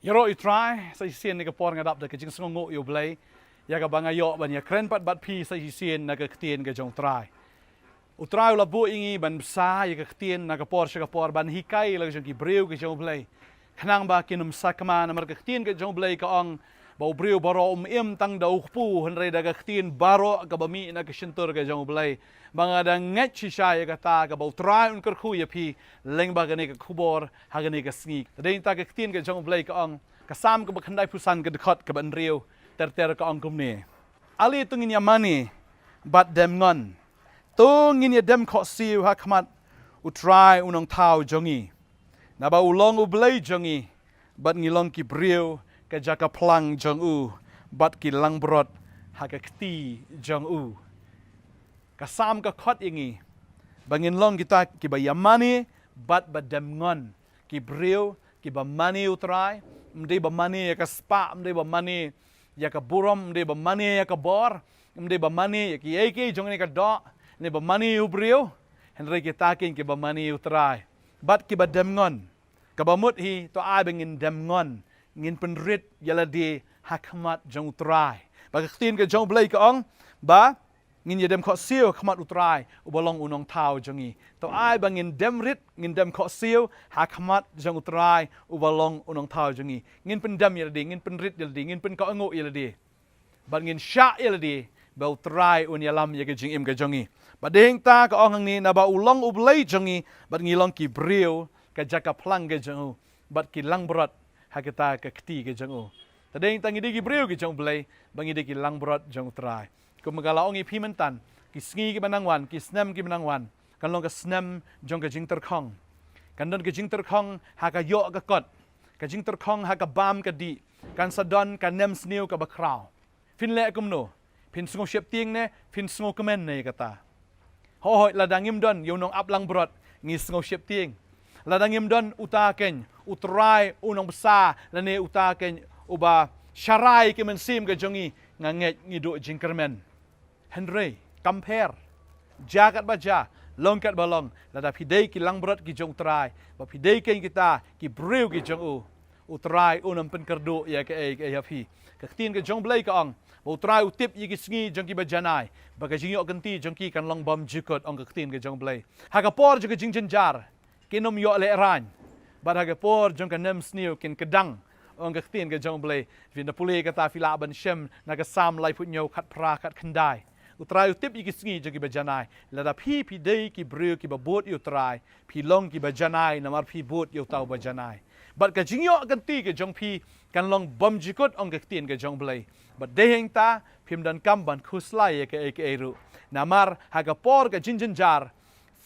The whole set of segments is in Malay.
Yaro itrai sa isien ni kapor ngadap da kajing sngongo yo blay ya ka bangayo ban ya kren pat bat pi sa isien na kaktien ka jong trai utrai la bu ingi ban sa ya kaktien na kapor sa kapor ban hikai la jong ki breu ka jong blay khnang ba kinum sakma na mar kaktien ka jong blay ka ong bau breu baro im tang da ukpu henre da kaktien baro ka bami na ka shintur ka jong blay banga da nget shisha ya kata ka bau trai un kerkhu ya pi leng ba ka ni ka khubor ha ka ni ka sngi tadeng ta kaktien ka jong blay ka ong kasam ka bakhandai pusan ka dekhot ka ban riu ter ka ong kumni ali tungin ya mani bat dem ngon tungin ya dem kho siu ha khmat utrai unong thau jongi na ba ulong u blai jongi bat ngilong ki briu ka jaka plang jong u bat ki lang brot ha ka kti jong u kasam ka khot ingi bangin long kita ki ba yamani bat ba dem ngon ki briu ki ba mani utrai mde ba mani ya ka spa mde ba mani ya ka buram mde ba mani ya ka bor mde ba mani ya ki eke jong ni ka do ne ba mani u briu henre ki takin ki ba mani utrai bat ki ba dem ngon ka ba mut hi to ai bangin dem ngon ngin penrit yala di hakmat jong utrai ba tin ka jong blai ka ong ba ngin yedem kho siu khmat utrai ubalong unong thau jongi to ai bangin dem rit ngin dem kho siu hakmat jong utrai ubalong unong thau jongi ngin pen dem yala di ngin pen rit yala di ngin pen ka ngo yala di ba ngin sha yala di ba utrai un yalam ya ka jing im ka jongi ba ding ta ka ong ni na ba ulong ublai jongi ba ngilong ki briu ka jaka plang ka jongu ba ki lang brot hakita ka kti ke jong u tadeng tangi digi breu ke jong blai bangi digi lang brot jong trai ko magala ongi pimentan ki sngi ki banangwan ki snem ki banangwan kan long ka snem jong ka jing ter khong kan don ka jing ter khong ha ka yo ka kot ka jing ter khong ha ka bam ka di kan sadon ka nemsniew ka bakraw fin le kum no pin sngo shep ting ne pin sngo kemen ne kata ho hoi ladangim don yo nong ap lang brot ngi sngo shep ting ladangim don utaken utrai unong besar lane utaken uba syarai ke mensim ke jongi nganget ngiduk jingkermen henry compare jagat baja longkat balong lada pidei ki langbrot ki jong trai ba pidei ken kita ki breu ki jong u utrai unam pen kerdu ya ke ya phi ka tin ke jong blai ka ong ba utrai utip yi ki sngi jong ki bajanai ba ka jingyo genti jong ki kan long bom jikot ong ka tin ke jong blai ha ka por je ke jingjenjar kinom yo le ran baraga por jong ka nemsniew kin kedang ong ka tin ka jong blai vin na puli ka ta fila ban shem na ka sam lai put nyo khat pra khat khandai utrai utip yi ki sngi jong ki bajanai lada phi dei ki breu ki babot yu trai phi long ki bajanai namar phi bot yu tau bajanai bat ka jingyo kan ti ka jong phi kan long bom jikot ong ka tin ka jong blai bat deheng ta phim dan kam ban khuslai ka ru namar ha ka por ka jinjenjar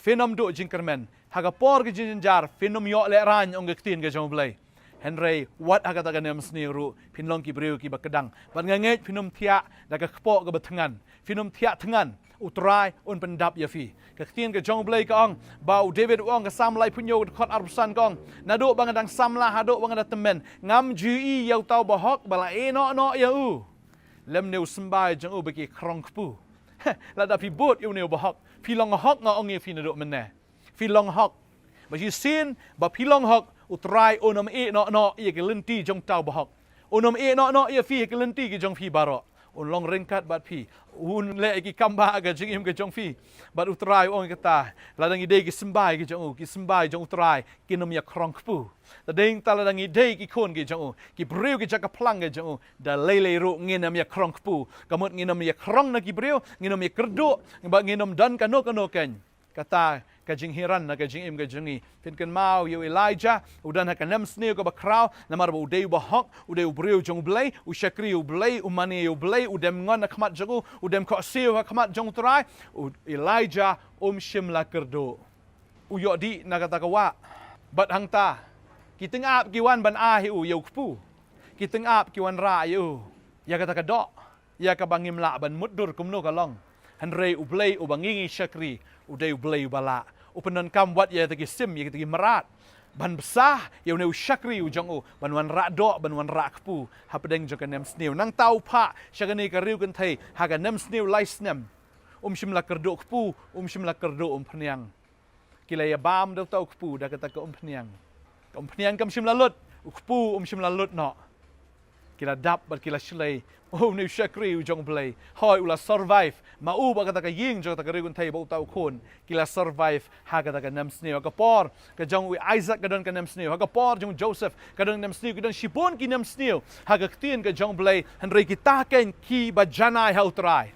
finom do jingkermen hagapor ke jinjar finom yo le ran ong ke tin ke jong blai henry what agata ka nem sniru pinlong ki breu ki bakadang ban nganget finom thia da ka khpo ka bathangan finom thia thangan utrai un pendap ya fi ka tin ke jong blai ka ong bau david ong ka sam lai punyo khot arsan kong nadu bangadang samla hadu bangada temen ngam ji yau tau bahok bala no ya u lem neu sembai jong u beki krong kpu la da pi bot yu neu bahok pilong hok nga ong ye fi nadu menne Philong hok, but you seen, but Philong hok utrai onom no ye kelenti jong tau bahok. Onom no ye fi kelenti ki jong fi baro. Un long ringkat bat fi. Un le ki kamba aga jing im ke jong fi. But utrai ong kata, ladang ide ki sembai ki sembai jong utrai kinom ya krong kpu. Tadeng ta ladang ide ki kon ki jong ki breu ki jaka plang ke jong da lele ru nginam ya krong kpu. Kamut nginam ya krong na ki breu, nginam ya kerdu, nginam dan kano ken. Kata kajing hiran na kajing im kajingi pinkan mau yu Elijah udan ha kanam sneu ka bakraw namar ba udeu bahok udeu breu jong blai u shakri u blai u mani u blai udem ngon na khmat jongu udem kho siu ha khmat jong trai Elijah shimla kerdo u yo di na kata kawa bat hangta kiteng ap kiwan ban a hi u yu kpu kiteng ap kiwan ra yu ya kata ka do ya ka bangim la ban muddur kumno ka long hanrei u blai u bangingi shakri udeu blai bala upenan kam wat ya tagi sim ya tagi merat ban besah ya neu shakri u jong u ban wan ra do ban wan ra kpu ha pedeng jong nem snew nang tau pha shagani ka riu kan thei ha ka nem snew lai snem shimla kerdo kpu shimla kerdo phniang kilaya bam do tau kpu da kata ka phniang kam shimla lut Khubor shim la lut no. Kila dap bat kila shlei. Ni syakri ujong blay. Hoi ula survive. Mau ba kata ka ying jong ta ka rigun thai ba utau khon. Kila survive ha kata ka nemsniew ka por. Ka jong Isaac ka don ka nemsniew. Ha ka por jong Joseph ka don nemsniew. Ka don Shibon ki nemsniew. Ha ka ktien ka jong blay. Henry kita ken ki ba janai ha utrai.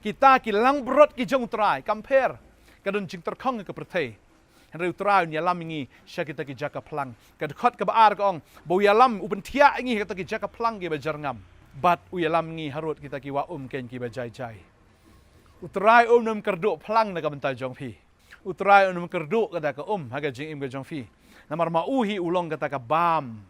Kita ki lang brot ki jong trai. Compare. Ka don jing terkhong ka perthai. Henry utrai ni alam ingi sya kita ki jaka plang. Ka dekhot ka baar ka ong. Bo yalam uben tia ingi kata ki jaka plang ki ba jarngam. Bat uyalam ngi harut kita ki wa ken ki bajai-jai. Utrai nam kerduk plang na ka bentai jong phi. Utrai nam kerduk kata ka haga jing im ka jong phi. Namar mauhi ulong kata ka bam.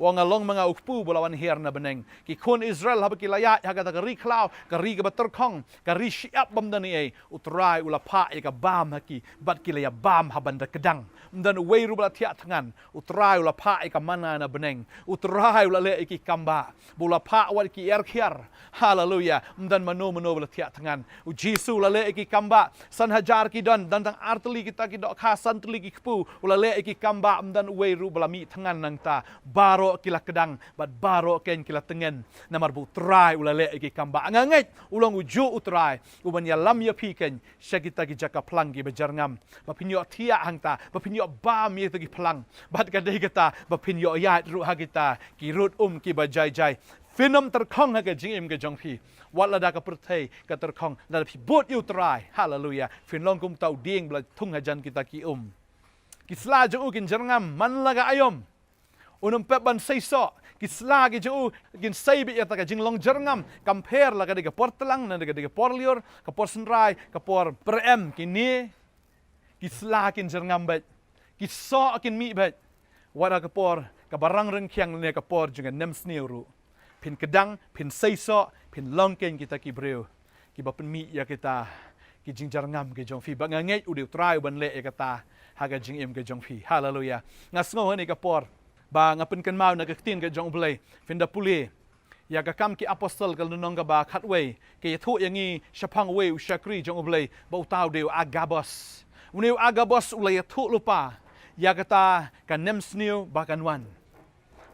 Wang along mga ukpu bolawan her na beneng. Ki kun Israel haba ki layat haga kata ka riklaw, ka ri ka baterkong, ka ri siap bam dani ay. Utrai ulapa ka bam haki, bat ki laya bam haban da kedang. Dan way rubla tiak tangan. Utrai ulapa ka mana na beneng. Utrai ulale ki kamba. Bula pa wat ki erkiar. Haleluya. Dan mano bela tiak tangan. Jisu lale ki kamba. San hajar ki dan tang arteli kita ki dok khasan teli ki kpu. Ulale ki kamba dan way rubla mi tangan nang ta. Baro kila kedang bat baro ken kila tengen. Namar bu trai ulale ki kamba. Anganget ulang uju utrai. Uban ya lam ya piken. Syakita ki jaka plang ki bejarngam. Bapinyo tiak hang ta. Bapinyo bam ye ki plang. Bat kadai kita bapinyo yat ru ha kita ki rut ki bajai-jai. Finom terkhong ha ka jing im ka jong phi. Wat la da ka perthai ka terkhong la phi bot yu trai. Hallelujah. Finlong kum tau ding bla thung hajan kita ki Kisla jong kin jarngam man laga ayom. Unum pep ban seiso. Kisla ki jong kin seibi ya ta ka jing long jarngam. Compare la ka de ka portelang na de ka por lior, ka por senrai, ka por perem kini. Kisla kin jarngam bet. Kiso kin mi bet. Wada ka por ka barang rengkiang ne ka por jong nemsniew ru. Pin kedang, pin seiso, pin longken kita ki breu. Ki ba mi ya kita ki jing jarngam ke jong phi ba ngai u de try ban le e kata ha ga jing im ke jong phi. Hallelujah. Ngas ngo ni ka por ba ngapin kan mau na ka tin ke jong blai. Fin da puli. Ya ka kam ki apostol kal nong ka ba khatway ke thu yangi shapang we u shakri jong blai ba utau de agabos. Uneu agabos ulai thu lupa. Ya kata kan nemsniew ba kan wan.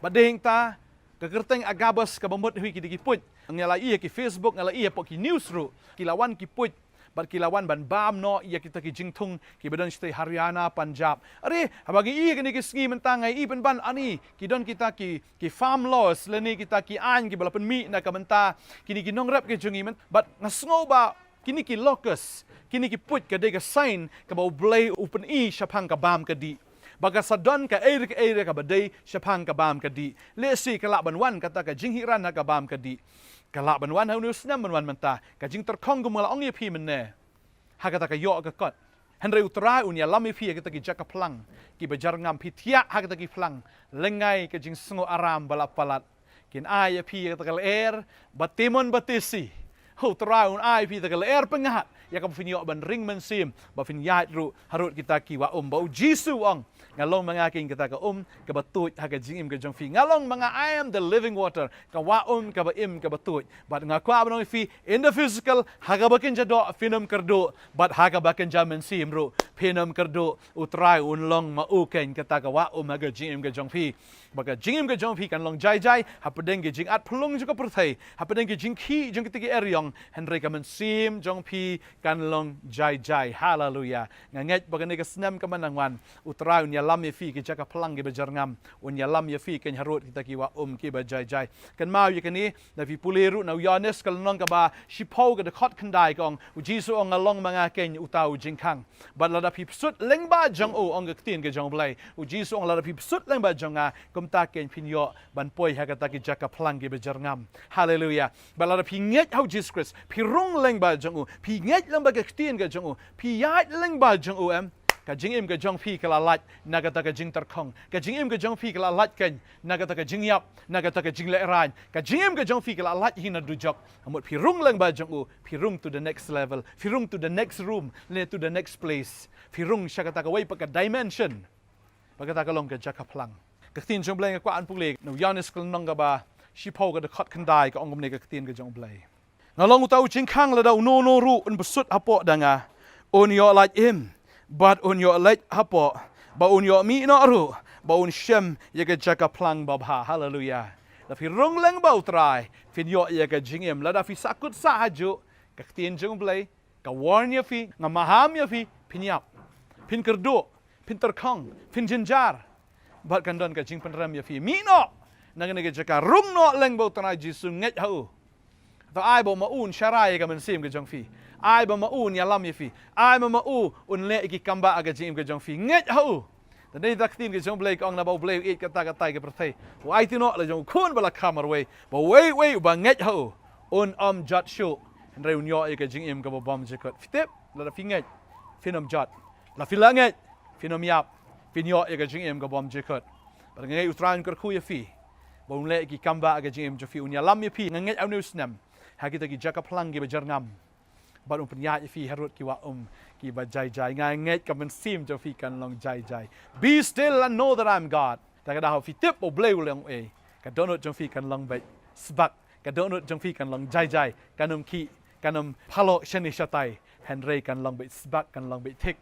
Ba ding ta kekerteng agabas ka bamot hui ki dikiput. Ngala iya ki Facebook, ngala iya po ki news ru. Kilawan ki put. Bat kilawan ban bam no iya kita ki jingtung ki badan stay Haryana Punjab. Are habagi iya kini ki sngi mentangai i ban ani ki don kita ki farm laws leni kita ki an ki balapan mi na ka menta kini ki nongrap ki jungi men bat ngasngo ba kini ki locus kini ki put ka de ka sign ka ba blay open i shapang ka bam ka di. Baga sadon ka air ka badai syapang ka bam ka di. Lesi ka laban wan kata ka jing hiran ka bam ka di. Ka laban wan hau news nam wan menta. Ka jing terkong gumala ong ye pi menne. Ha kata ka yo ka kot. Henry utrai unya lami pi kita ki jaka plang. Ki bajar ngam pi tiak ha kata ki plang. Lengai ka jing sengo aram balap palat. Kin ai pi kata ka air batimon batisi. Ho trai un ai pi kata ka air pengat. Ya ka finyo ban ring mensim ba fin yat ru harut kita ki wa ba Jisu ong ngalong mga king kita ka ka batut ha ka jing im ka jong fi ngalong mga I am the living water ka wa ka ba im ka batut but nga kwa ba fi in the physical ha ka ba kin jado finum kerdo but ha ka ba kin jamen sim ru pinum kerdo utrai un long ma ken kita ka wa ha ka jing im ka jong fi ba ka jing im ka jong fi kan long jai ha pedeng ki jing at plung juga perthai ha pedeng ki jing ki jong kita ki eryong henry ka men sim jong fi kan long jai. Hallelujah. Nganget bagan ka snam ka manangwan utrai unya lam ye fi ki jaka plang ki bajarngam unya lam ye fi ken harut kita ki wa ki ba jai kan mau ye kani na fi puliru na yanes kal nong ka ba shipau ka de khot khandai kong u Jisu ong along mga ken utau jingkang but la da pi sut leng ba jong o ong ka tin ka jong blai u Jisu ong la da pi sut leng ba jonga kum ta ken pinyo ban poi ha ka ta ki jaka plang ki bajarngam. Hallelujah. Ba la da pi nget how Jesus Christ pi rung leng ba jong o pi nget lang ba ka tin ka jong o pi yat leng ba jong o em ka jing im ka jong phi kala lat nagata ka jing terkhong ka jing im ka jong phi kala lat ken nagata ka jing yap nagata ka jing le ran ka jing im ka jong phi kala lat hina dujok amot phi rung lang ba jong o phi rung to the next level phi rung to the next room le to the next place phi rung sya kata ka way pa ka dimension pagkata ka long ka jaka plang ka tin jong bleng ka an pule no yanis kal nong ka ba shipau ka de khot khandai ka ongom ne ka tin ka jong blai ngalong utau jingkang la dau no ru un besut apo danga on yo like him but on your leg hapo ba on your mi no ru bau shem ya ke jaga plang babha haleluya la fi rong leng bau trai fin yo ya ke jingem la da fi sakut sahaju ka tien jung blai ka warn ya fi ngamaham ya fi pinyap pin kerdo pin terkong pin jinjar bat kan don ka jing penram ya fi mi no nang ne ke jaga rung no leng bau trai jisu nget hau to ai bau ma un sharai ka men sim ke jong fi ai ba ma un ya lam ya fi ai ma u un le ki kamba aga jing ke jong fi nget hauแต่ในดักตีนก็จงเบลกองนับเอาเบลอีกก็ตากระต่ายกับประเทศว่าไอ้ที่นอเลยจงคุ้นบลาคำมาเว้ยบ่เว้ยบ่เงยเขาอุนจัดชูเรื่องย่อยก็จริงเอ็มกับบอมจะเกิดฟิเทปแล้วฟิเงยฟินจัดแล้วฟิละเงยฟินยับฟินย่อยก็จริงเอ็มกับบอมจะเกิดแต่เงยอุตราก็คุยฟีบ่เล่กี่คำบ้าก็จริงเอ็มจะฟิอุนยาลัมยฟีเงยเอาเนื้อสนามหากkitaกี่จักรพลังกี่บจารงำบัดปัญญาฟีฮารุดกี่ว่ากี่บใจใจง่ายเงยกับมันซิมจะฟีกันลองใจ be still and know that I'm God แต่ก็ได้เขาฟีเต็บโอเบลเลยองเอก็โดนจงฟีกันลองไปสบักก็โดนจงฟีกันลองใจกันขี้กันพะโลชนิชไตเฮนรี่กันลองไปสบักกันลองไปเทค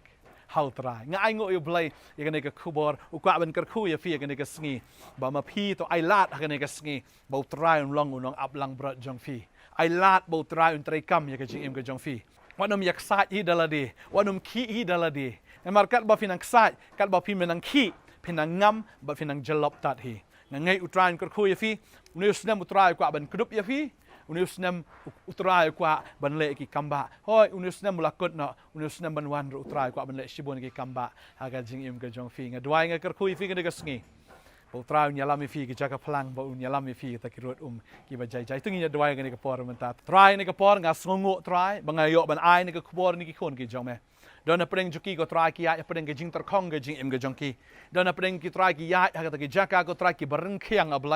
เฮาตรายง่ายงอยเบลยังไงก็คูบอร์อุกะเป็นกระคุยฟียังไงก็สงีบ่มาพี่ตัวไอลาดยังไงก็สงีบ่ตรายลองอุนองอับลังบรจงฟีไอลาดบ่ตรายอุนตรายกัมยังไงจิงเอ็มก็จงฟีวันนมอยากสายฮีดาลาดีวันนมขี้ฮีดาลาดีในมาร์กัดบ่ฟินังสายกัดบ่ฟินังขี้ฟินังงำบ่ฟินังจลบตัดฮีงั้นไงอุตรายก็คุยฟีอุนิสเนมอุตรายกว่าบันกรุบยฟีอุนิสเนมอุตรายกว่าบันเละกิคัมบะเฮ้ยอุนิสเนมมุลกดเนาะอุนิสเนมบันวันอุตรายกว่าบันเละชิบุนกิคัมบะหากจิงเอ็มก็จงฟีงั้นด้วยงั้นก็คุยฟีกันได้ก็สงีอุตรายยาลามีฟีกิจักรพลังบ่อุยาลามีฟีตะกิรวดกี่บัจใจตึงยาด้วยกันในกระปอร์มันตาตรายในกระปอร์งาสงงตรายบางไงโยบันไอในกระขบอร์นี่กี่คนกี่จงไหมดอนนับเป็นจุกี้ก็ตรายกี่ยาเป็นกี่จิงตะคองกี่จิงเอ็มกี่จงกี้ดอนนับเป็นกี่ตรายกี่ยาหากตะกี่จักรก็ตรายกี่บริงเคียงอับไล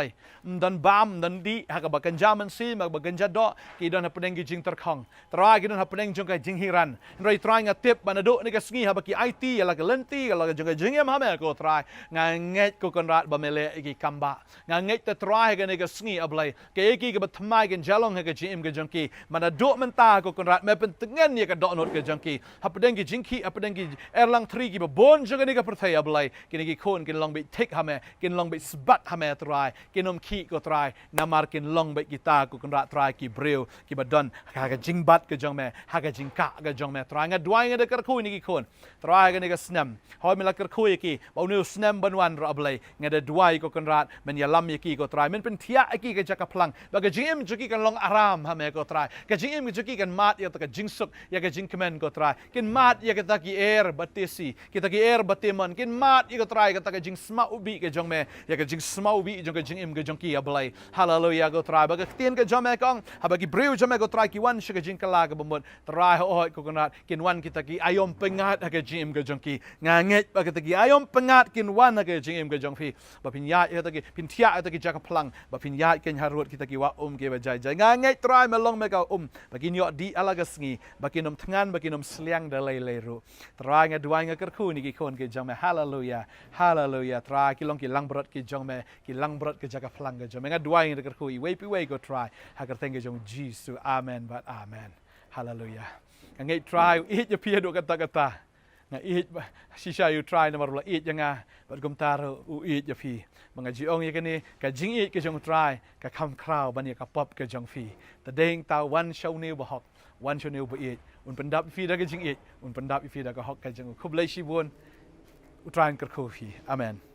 ดันบามดันดีหากบักกันจามันซีมักบักกันจัดดอกี่ดอนนับเป็นกี่จิงตะคองตรายกี่ดอนนับเป็นจงกี่จิงฮิรันไรตรายงาเทียบบันดุนี่ก็สงีหากกี่ไอตีอะไรก็เล่นตีอะไรก็จงกี่จิงเอ็มฮะแม่ก็ตรายงานเงยก็กันรัดบะเมเลกี่คัมบะงานเงยแต่ตรายกันนี่ก็สงีอับไลกี่ก็บัดทำไมกันจลงให้กี่จิงเอ็มกี่จงกี้มันดุมันตาก็กันรัดแม้เป็นตึงเงินเนี่ยก็ดอนดกี่จงกี้หากเป็นกี่จิงขี้หากเป็นกี่erlang tri ki bon jaga ni ka perthai ablai kini ki khon kin long be thik hame kin long be sbat hame trai kinom khi ko trai namar kin long be kita ko kan ra trai ki breu ki badon ha ka jingbat ka jong me ha ka jingka ka jong me trai nga duai nga de kar khu ni ki khon trai ka ni ka snam hoi me la kar khu ki ba nu snam ban wan ra ablai nga de duai ko kan ra men ya lam ki ko trai men pen thia ki ka jaka plang ba ka jim juki kan long aram hame ko trai ka jim juki kan mat ya ta ka jingsuk ya ka jingkemen ko trai kin mat ya ka ta ki batesi kita ki bateman kin mat iko try ka ta jing sma ubi ke jong me ya ka jing sma ubi jong ka jing im ke jong ki ablai hallelujah go try ba ka tien ka jong me kong ha ba ki breu jong me go try ki wan shi ka jing kala ka bomot try ho ko konat kin wan kita ki ayom pengat ha ka jing im ke jong ki nganget ba kita ki ayom pengat kin wan ha ka jing im ke jong fi ba pin ya ta ki pin thia ta ki jaka plang ba pin ya ken harut kita ki wa ke ba jai nganget try me long me ka ba kin yo di alaga sngi ba kinom tngan ba kinom sliang da lei ru try nga duai nga kerku ni ki kon ke jong me hallelujah try ki long ki lang brot ki jong me ki lang brot ke jaka plang ke jong me nga duai nga kerku i wei pi wei go try ha ka teng ke jong Jesus amen but amen hallelujah ngai try eat ya pia do kata nga eat shisha you try na marula eat nga but gum tar u eat ya pi mga jiong ye kani ka jing eat ke jong try ka kham kraw ban ye ka pop ke jong fi ta deng ta wan show new ba hok wan show new ba eat un pendap fi da ke jing eat un pendap fi da ka hok ka jong khub lai shi bun u try ka khu fi amen